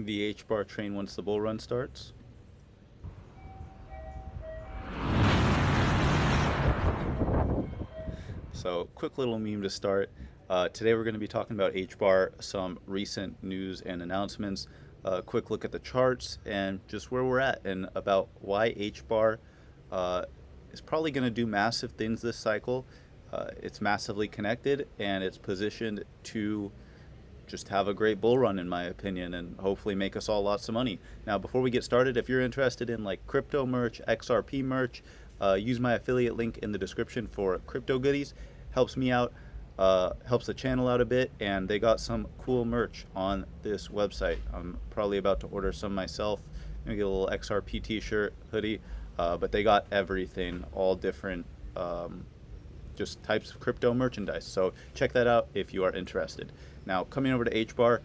the HBAR train once the bull run starts. So quick little meme to start. Today we're going to be talking about HBAR, some recent news and announcements, a quick look at the charts, and just where we're at, and about why HBAR is probably going to do massive things this cycle. It's massively connected, and it's positioned to just have a great bull run, in my opinion, and hopefully make us all lots of money. Now, before we get started, if you're interested in like crypto merch, XRP merch, use my affiliate link in the description for crypto goodies. Helps me out, helps the channel out a bit, and they got some cool merch on this website. I'm probably about to order some myself. Maybe get a little XRP t-shirt, hoodie, but they got everything, all different just types of crypto merchandise. So check that out if you are interested. Now, coming over to HBAR,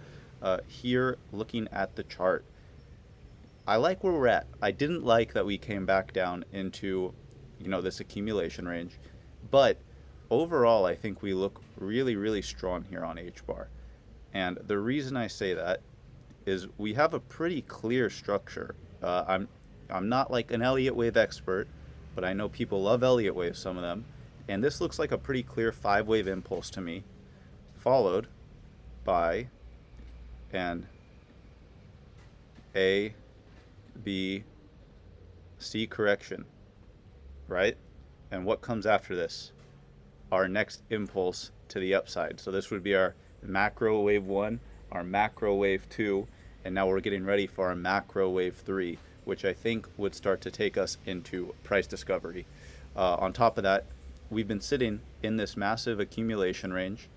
here looking at the chart, I like where we're at. I didn't like that we came back down into, this accumulation range, but overall, I think we look really, really strong here on HBAR. And the reason I say that is we have a pretty clear structure. I'm not like an Elliott wave expert, but I know people love Elliott waves, some of them. And this looks like a pretty clear 5-wave impulse to me, followed by an A, B, C correction, right? And what comes after this? Our next impulse to the upside. So this would be our macro wave 1, our macro wave 2, and now we're getting ready for our macro wave 3, which I think would start to take us into price discovery. On top of that, we've been sitting in this massive accumulation range.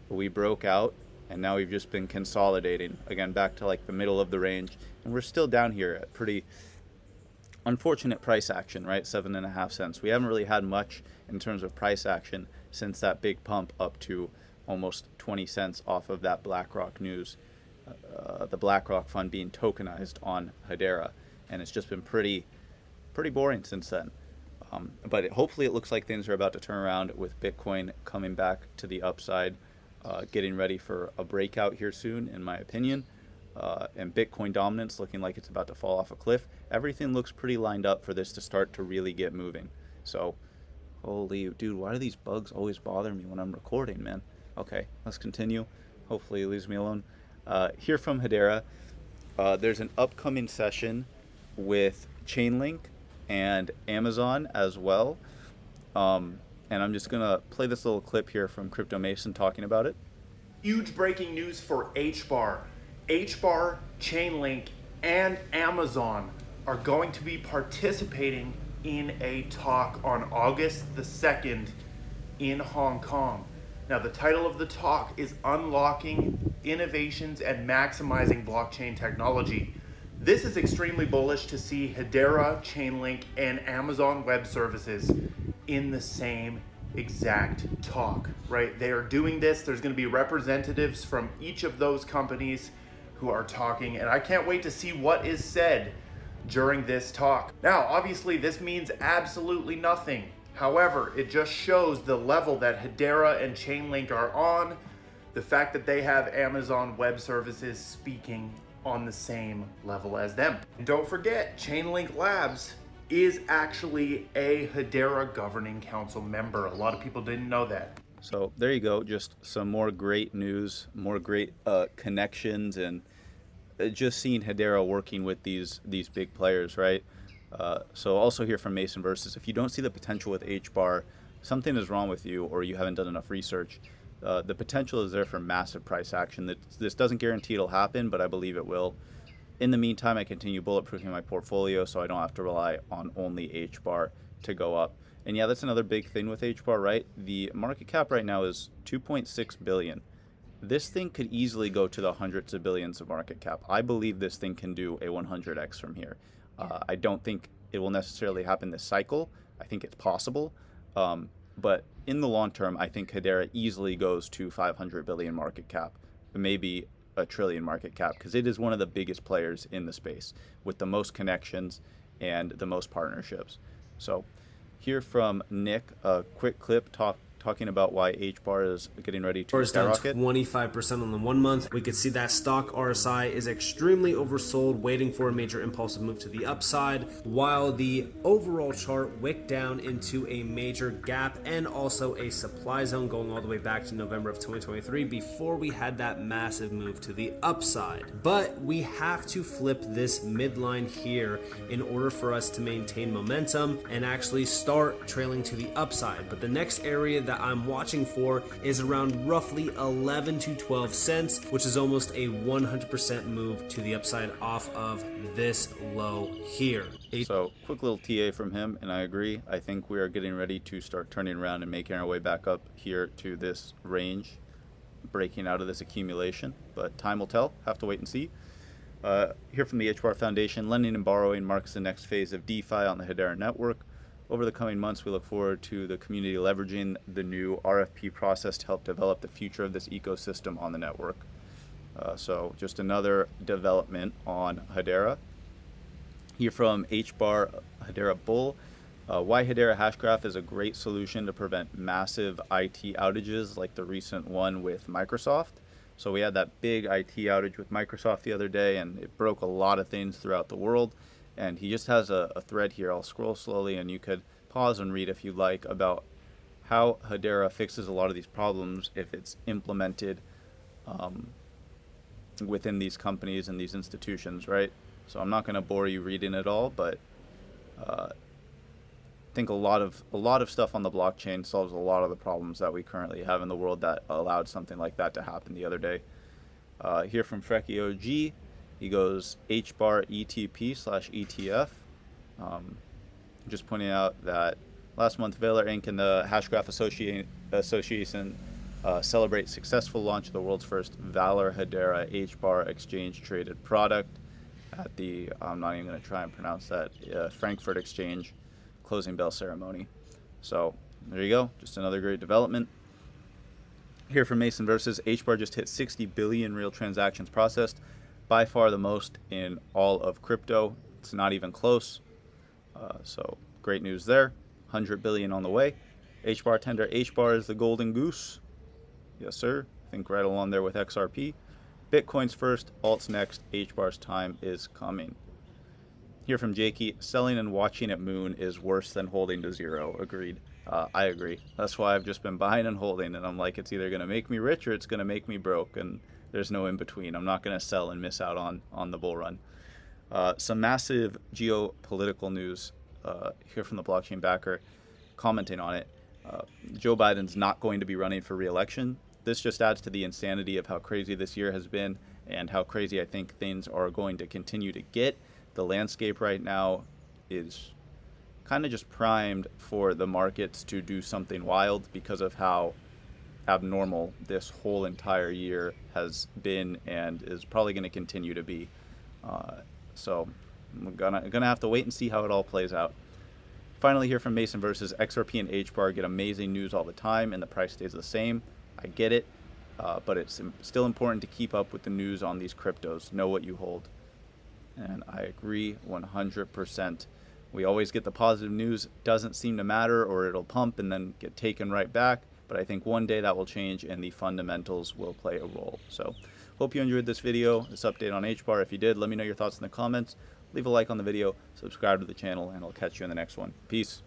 We broke out, and now we've just been consolidating again back to like the middle of the range, and we're still down here at pretty unfortunate price action, right? 7.5 cents. We haven't really had much in terms of price action since that big pump up to almost 20 cents off of that BlackRock news, the BlackRock fund being tokenized on Hedera, and it's just been pretty boring since then. But hopefully it looks like things are about to turn around with Bitcoin coming back to the upside, getting ready for a breakout here soon, in my opinion. And Bitcoin dominance looking like it's about to fall off a cliff. Everything looks pretty lined up for this to start to really get moving. So, holy dude, why do these bugs always bother me when I'm recording, man? Okay, let's continue. Hopefully it leaves me alone. Here from Hedera, there's an upcoming session with Chainlink and Amazon as well. And I'm just going to play this little clip here from Crypto Mason talking about it. Huge breaking news for HBAR. HBAR, Chainlink, and Amazon are going to be participating in a talk on August the 2nd in Hong Kong. Now, the title of the talk is Unlocking Innovations and Maximizing Blockchain Technology. This is extremely bullish to see Hedera, Chainlink, and Amazon Web Services in the same exact talk, right? They are doing this. There's going to be representatives from each of those companies who are talking, and I can't wait to see what is said during this talk. Now, obviously, this means absolutely nothing. However, it just shows the level that Hedera and Chainlink are on, the fact that they have Amazon Web Services speaking on the same level as them. And don't forget, Chainlink Labs is actually a Hedera Governing Council member. A lot of people didn't know that. So there you go, just some more great news, more great connections, and just seeing Hedera working with these big players, right? So also hear from Mason Versus, if you don't see the potential with HBAR, something is wrong with you or you haven't done enough research. The potential is there for massive price action. This doesn't guarantee it'll happen, but I believe it will. In the meantime, I continue bulletproofing my portfolio so I don't have to rely on only HBAR to go up. And yeah, that's another big thing with HBAR, right? The market cap right now is 2.6 billion. This thing could easily go to the hundreds of billions of market cap. I believe this thing can do a 100x from here. I don't think it will necessarily happen this cycle. I think it's possible. But in the long term, I think Hedera easily goes to 500 billion market cap, maybe a trillion market cap, because it is one of the biggest players in the space with the most connections and the most partnerships. So hear from Nick, a quick clip talking about why HBAR is getting ready to Is down skyrocket. 25% on the 1 month. We could see that stock RSI is extremely oversold, waiting for a major impulsive move to the upside, while the overall chart wicked down into a major gap and also a supply zone going all the way back to November of 2023 before we had that massive move to the upside. But we have to flip this midline here in order for us to maintain momentum and actually start trailing to the upside. But the next area that I'm watching for is around roughly 11 to 12 cents, which is almost a 100% move to the upside off of this low here. So quick little TA from him, and I agree. I think we are getting ready to start turning around and making our way back up here to this range, breaking out of this accumulation, but time will tell. Have to wait and see. Here from the HBAR Foundation, lending and borrowing marks the next phase of DeFi on the Hedera network. Over the coming months, we look forward to the community leveraging the new RFP process to help develop the future of this ecosystem on the network. So just another development on Hedera. Here from HBAR Hedera Bull, why Hedera Hashgraph is a great solution to prevent massive IT outages like the recent one with Microsoft. So we had that big IT outage with Microsoft the other day, and it broke a lot of things throughout the world. And he just has a thread here. I'll scroll slowly, and you could pause and read if you like about how Hedera fixes a lot of these problems if it's implemented within these companies and these institutions, right? So I'm not going to bore you reading it all, but I think a lot of stuff on the blockchain solves a lot of the problems that we currently have in the world that allowed something like that to happen the other day. Here from Frecky OG, he goes HBAR ETP/ETF. Just pointing out that last month, Valor Inc. and the Hashgraph Association celebrate successful launch of the world's first Valor Hedera HBAR exchange traded product at the, I'm not even going to try and pronounce that, Frankfurt Exchange closing bell ceremony. So there you go, just another great development. Here from Mason Versus, HBAR just hit 60 billion real transactions processed, by far the most in all of crypto. It's not even close. So great news there. 100 billion on the way. HBAR tender, HBAR is the golden goose. Yes, sir. I think right along there with XRP. Bitcoin's first, alts next. HBAR's time is coming. Here from Jakey, selling and watching at Moon is worse than holding to zero. Agreed. I agree. That's why I've just been buying and holding, and I'm like, it's either going to make me rich or it's going to make me broke, and there's no in between. I'm not going to sell and miss out on the bull run. Some massive geopolitical news here from the blockchain backer, commenting on it. Joe Biden's not going to be running for re-election. This just adds to the insanity of how crazy this year has been and how crazy I think things are going to continue to get. The landscape right now is kind of just primed for the markets to do something wild because of how abnormal this whole entire year has been and is probably going to continue to be. So I'm gonna have to wait and see how it all plays out. Finally, here from Mason Versus, XRP and HBAR get amazing news all the time and the price stays the same. I get it, but it's still important to keep up with the news on these cryptos. Know what you hold. And I agree 100%. We always get the positive news, doesn't seem to matter, or it'll pump and then get taken right back. But I think one day that will change and the fundamentals will play a role. So hope you enjoyed this video, this update on HBAR. If you did, let me know your thoughts in the comments. Leave a like on the video, subscribe to the channel, and I'll catch you in the next one. Peace.